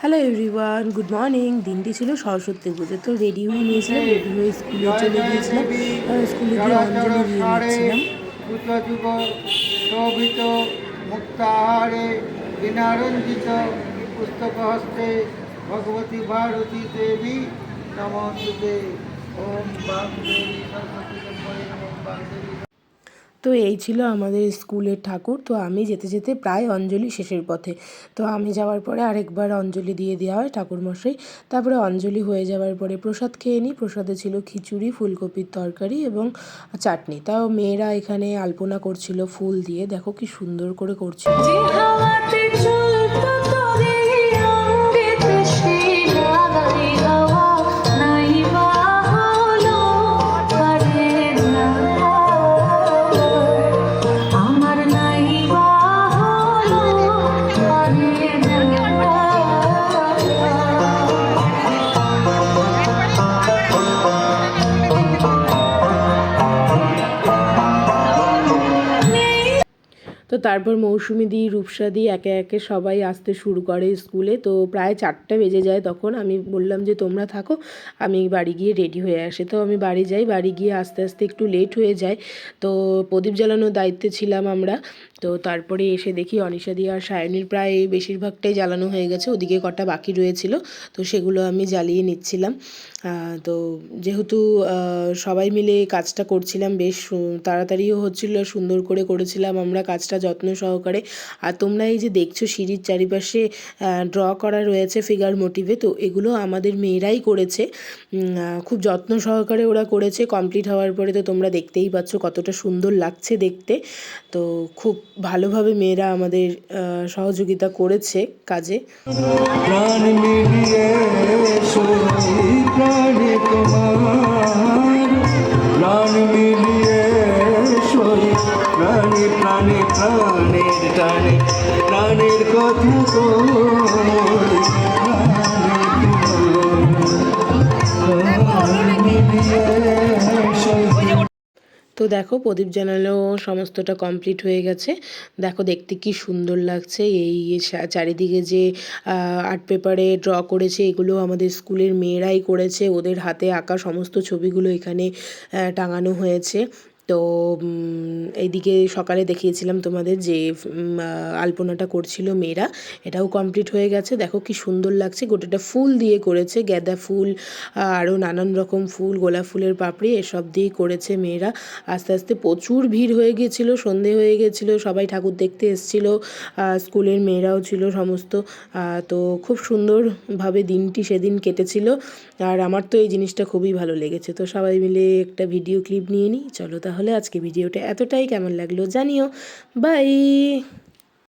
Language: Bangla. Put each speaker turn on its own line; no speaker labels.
Hello everyone, good morning. দিনটি ছিল সরস্বতী পুজো, তো রেডি হয়ে নিয়েছিলাম, রেডি হয়ে স্কুলে চলে গিয়েছিলাম। স্কুলে গিয়ে অঞ্জলি দিয়ে নিচ্ছিলাম।
শোভিত মুক্তাহারে বিনারঞ্জিত পুস্তক হস্তে ভগবতী ভারতী দেবী নমস্তুতে। ওম বাগদেবী সরস্বতী নমঃ বাগদেবী।
তো এই ছিল আমাদের স্কুলের ঠাকুর। তো আমি যেতে যেতে প্রায় অঞ্জলি শেষের পথে, তো আমি যাওয়ার পরে আরেকবার অঞ্জলি দিয়ে দেওয়া হয় ঠাকুরমশাই। তারপরে অঞ্জলি হয়ে যাওয়ার পরে প্রসাদ খেয়ে নিই। প্রসাদে ছিল খিচুড়ি, ফুলকপির তরকারি এবং চাটনি। তাও মেয়েরা এখানে আলপনা করছিল ফুল দিয়ে, দেখো কি সুন্দর করে করছিল। তো তারপর মৌসুমিদি, রূপসাদি একে একে সবাই আসতে শুরু করে স্কুলে। তো প্রায় 4টা বেজে যায় তখন। আমি বললাম যে তোমরা থাকো, আমি বাড়ি গিয়ে রেডি হয়ে আসি। তো আমি বাড়ি যাই, বাড়ি গিয়ে আস্তে আস্তে একটু লেট হয়ে যায়। তো প্রদীপ জ্বালানোর দায়িত্বে ছিলাম আমরা। তো তারপরে এসে দেখি অনিশাদি আর সায়নীর প্রায় বেশিরভাগটাই জ্বালানো হয়ে গেছে, ওদিকে কটা বাকি রয়েছিল, তো সেগুলো আমি জ্বালিয়ে নিচ্ছিলাম। তো যেহেতু সবাই মিলে কাজটা করছিলাম, বেশ তাড়াতাড়িও হচ্ছিলো, সুন্দর করে করেছিলাম আমরা কাজটা যত্ন সহকারে। আর তোমরা এই যে দেখছো সিঁড়ির চারিপাশে ড্র করা রয়েছে ফিগার মোটিভে, তো এগুলো আমাদের মেয়েরাই করেছে। খুব যত্ন সহকারে ওরা করেছে। কমপ্লিট হওয়ার পরে তো তোমরা দেখতেই পাচ্ছ কতটা সুন্দর লাগছে দেখতে। তো খুব ভালোভাবে মেয়েরা আমাদের সহযোগিতা করেছে কাজে।
প্রাণ মিলিয়ে প্রাণে তোমার, প্রাণ মিলিয়ে প্রাণে প্রাণে প্রাণের টানে প্রাণের কথা
তো দেখো প্রদীপ জ্বালানো সমস্তটা কমপ্লিট হয়ে গেছে। দেখো দেখতে কি সুন্দর লাগছে। এই চারিদিকে যে আর্ট পেপারে ড্র করেছে, এগুলো আমাদের স্কুলের মেয়েরাই করেছে। ওদের হাতে আঁকা সমস্ত ছবিগুলো এখানে টাঙানো হয়েছে। তো এইদিকে সকালে দেখিয়েছিলাম তোমাদের যে আলপনাটা করছিল মেয়েরা, এটাও কমপ্লিট হয়ে গেছে। দেখো কি সুন্দর লাগছে, গোটাটা ফুল দিয়ে করেছে, গাঁদা ফুল আরও নানান রকম ফুল, গোলাপ ফুলের পাপড়ি, এসব দিয়ে করেছে মেয়েরা। আস্তে আস্তে প্রচুর ভিড় হয়ে গিয়েছিলো, সন্ধে হয়ে গেছিলো, সবাই ঠাকুর দেখতে এসেছিলো, স্কুলের মেয়েরাও ছিল সমস্ত। তো খুব সুন্দরভাবে দিনটি সেদিন কেটেছিল। আর আমার তো এই জিনিসটা খুবই ভালো লেগেছে। তো সবাই মিলে একটা ভিডিও ক্লিপ নিয়ে নিই। চলো তাহলে আজকে ভিডিওটা এতটাই, কেমন লাগলো জানিও। বাই।